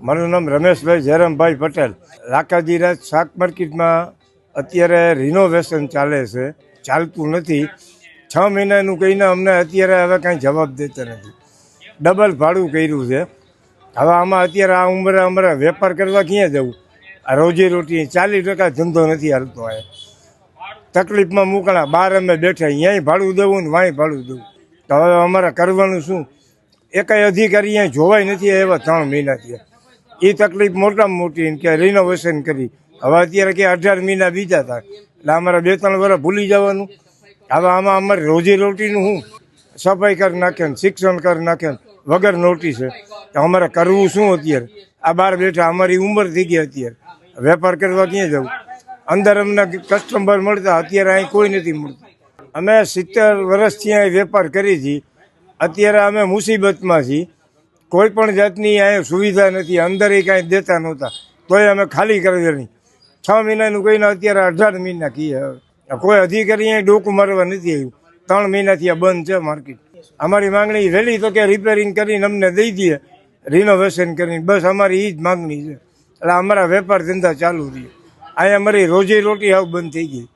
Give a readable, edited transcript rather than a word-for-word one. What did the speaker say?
મારું નામ રમેશભાઈ જયરામભાઈ પટેલ. લાખાજીરાજ શાક માર્કેટમાં અત્યારે રિનોવેશન ચાલે છે, ચાલતું નથી. 6 મહિનાનું કહીને અમને અત્યારે હવે કાંઈ જવાબ દેતા નથી. ડબલ ભાડું કર્યું છે. હવે આમાં અત્યારે આ ઉંમરે અમારે વેપાર કરવા ક્યાં જવું? આ રોજી રોટી 40% ધંધો નથી હાલતો. આ તકલીફમાં મૂકણા બહાર અમે બેઠા, અહીંયાય ભાડું દેવું ને વાંય ભાડું દેવું. તો હવે અમારે કરવાનું શું? એકાઈ અધિકારી અહીંયા જોવાય નથી એવા 3 મહિનાથી. એ તકલીફ મોટામાં મોટી કે રિનોવેશન કરી. હવે અત્યારે કે 18 મહિના બીજા હતા, એટલે અમારે 2-3 વર્ષ ભૂલી જવાનું. હવે આમાં અમારે રોજી રોટીનું શું? સફાઈ કરી નાખે ને શિક્ષણ કરી નાખે ને વગર નોટિસે. તો અમારે કરવું શું અત્યારે? આ બહાર બેઠા, અમારી ઉંમર થઈ ગઈ. અત્યારે વેપાર કરવા ક્યાં જવું? અંદર અમને કસ્ટમર મળતા, અત્યારે અહીં કોઈ નથી મળતું. અમે 70 વર્ષથી અહીં વેપાર કરી છીએ. અત્યારે અમે મુસીબતમાં છીએ. કોઈ પણ જાતની અહીંયા સુવિધા નથી. અંદર એ કાંઈ દેતા નહોતા, તોય અમે ખાલી કરી નહીં. 6 મહિનાનું કહીને અત્યારે 18 મહિના કહીએ. કોઈ અધિકારી અહીંયા ડોકું મારવા નથી આવ્યું. 3 મહિનાથી આ બંધ છે માર્કેટ. અમારી માંગણી વહેલી તો કે રિપેરિંગ કરીને અમને દઈ દઈએ, રિનોવેશન કરીને. બસ અમારી એ જ માંગણી છે. એટલે અમારા વેપાર ધંધા ચાલુ રહીએ. અહીંયા અમારી રોજી રોટી હાવ બંધ થઈ ગઈ.